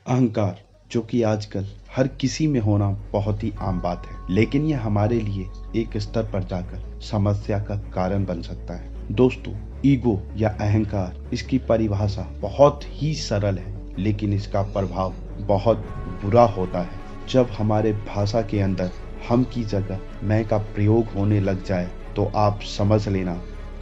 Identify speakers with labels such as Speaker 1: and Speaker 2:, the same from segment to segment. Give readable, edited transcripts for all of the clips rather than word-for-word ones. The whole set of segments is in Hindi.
Speaker 1: अहंकार, जो कि आजकल हर किसी में होना बहुत ही आम बात है, लेकिन यह हमारे लिए एक स्तर पर जाकर समस्या का कारण बन सकता है। दोस्तों, ईगो या अहंकार, इसकी परिभाषा बहुत ही सरल है, लेकिन इसका प्रभाव बहुत बुरा होता है। जब हमारे भाषा के अंदर हम की जगह मैं का प्रयोग होने लग जाए, तो आप समझ लेना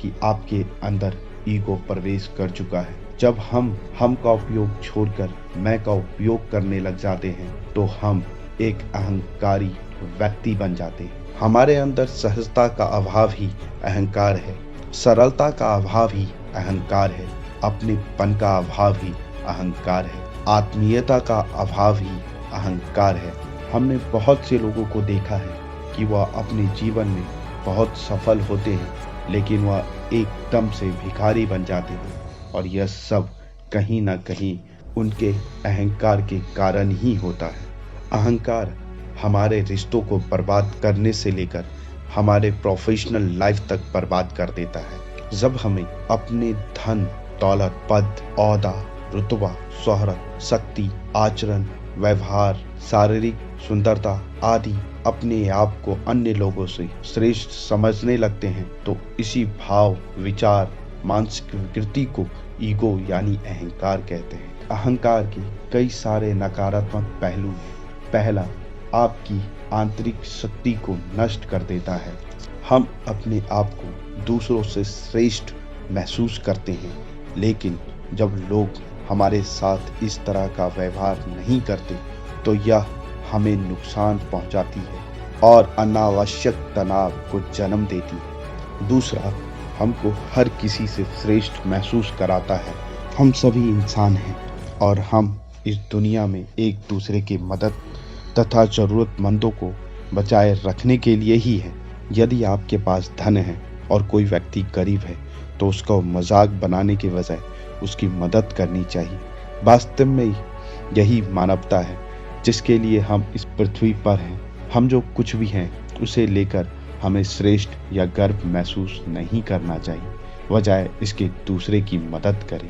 Speaker 1: कि आपके अंदर ईगो प्रवेश कर चुका है। जब हम का उपयोग छोड़कर मैं का उपयोग करने लग जाते हैं, तो हम एक अहंकारी व्यक्ति बन जाते हैं। हमारे अंदर सहजता का अभाव ही अहंकार है, सरलता का अभाव ही अहंकार है, अपनेपन का अभाव ही अहंकार है, आत्मीयता का अभाव ही अहंकार है। हमने बहुत से लोगों को देखा है कि वह अपने जीवन में बहुत सफल होते हैं, लेकिन वह एकदम से भिखारी बन जाते हैं, और यह सब कहीं ना कहीं उनके अहंकार के कारण ही होता है। अहंकार हमारे रिश्तों को बर्बाद करने से लेकर हमारे प्रोफेशनल लाइफ तक बर्बाद कर देता है। जब हमें अपने धन, दौलत, पद, ओहदा, रुतबा, शोहरत, शक्ति, आचरण, व्यवहार, शारीरिक सुंदरता आदि अपने आप को अन्य लोगों से श्रेष्ठ समझने लगते हैं, तो इसी भाव, विचार, मानसिक विकृति को ईगो यानी अहंकार कहते हैं। अहंकार के कई सारे नकारात्मक पहलू हैं। पहला, आपकी आंतरिक शक्ति को नष्ट कर देता है। हम अपने आप को दूसरों से श्रेष्ठ महसूस करते हैं, लेकिन जब लोग हमारे साथ इस तरह का व्यवहार नहीं करते, तो यह हमें नुकसान पहुंचाती है और अनावश्यक तनाव को जन्म देती है। दूसरा, हमको हर किसी से श्रेष्ठ महसूस कराता है। हम सभी इंसान हैं और हम इस दुनिया में एक दूसरे की मदद तथा ज़रूरतमंदों को बचाए रखने के लिए ही है। यदि आपके पास धन है और कोई व्यक्ति गरीब है, तो उसका मजाक बनाने के बजाय उसकी मदद करनी चाहिए। वास्तव में यही मानवता है जिसके लिए हम इस पृथ्वी पर हैं। हम जो कुछ भी हैं, उसे लेकर हमें श्रेष्ठ या गर्व महसूस नहीं करना चाहिए, बजाय इसके दूसरे की मदद करें।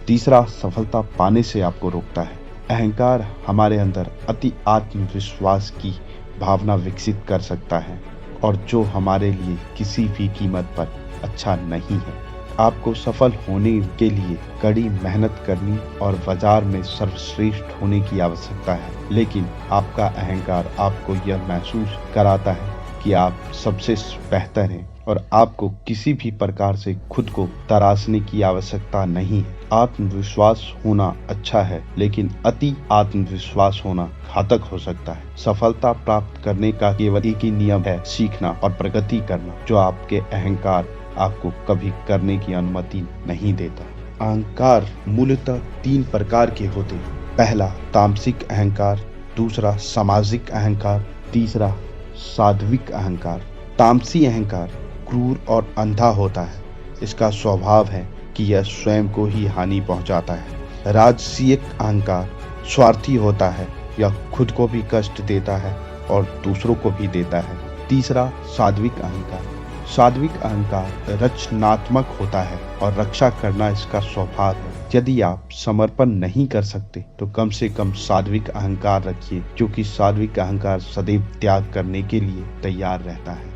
Speaker 1: तीसरा, सफलता पाने से आपको रोकता है। अहंकार हमारे अंदर अति आत्मविश्वास की भावना विकसित कर सकता है, और जो हमारे लिए किसी भी कीमत पर अच्छा नहीं है। आपको सफल होने के लिए कड़ी मेहनत करनी और बाजार में सर्वश्रेष्ठ होने की आवश्यकता है, लेकिन आपका अहंकार आपको यह महसूस कराता है कि आप सबसे बेहतर हैं और आपको किसी भी प्रकार से खुद को तराशने की आवश्यकता नहीं है। आत्मविश्वास होना अच्छा है, लेकिन अति आत्मविश्वास होना घातक हो सकता है। सफलता प्राप्त करने का केवल एक ही नियम है, सीखना और प्रगति करना, जो आपके अहंकार आपको कभी करने की अनुमति नहीं देता। अहंकार मूलतः 3 प्रकार के होते हैं। पहला, तामसिक अहंकार। दूसरा, सामाजिक अहंकार। तीसरा, सात्विक अहंकार। तामसी अहंकार क्रूर और अंधा होता है। इसका स्वभाव है कि यह स्वयं को ही हानि पहुंचाता है। राजसिक अहंकार स्वार्थी होता है, यह खुद को भी कष्ट देता है और दूसरों को भी देता है। तीसरा, सात्विक अहंकार। सात्विक अहंकार रचनात्मक होता है और रक्षा करना इसका स्वभाव है। यदि आप समर्पण नहीं कर सकते, तो कम से कम सात्विक अहंकार रखिए, क्योंकि सात्विक अहंकार सदैव त्याग करने के लिए तैयार रहता है।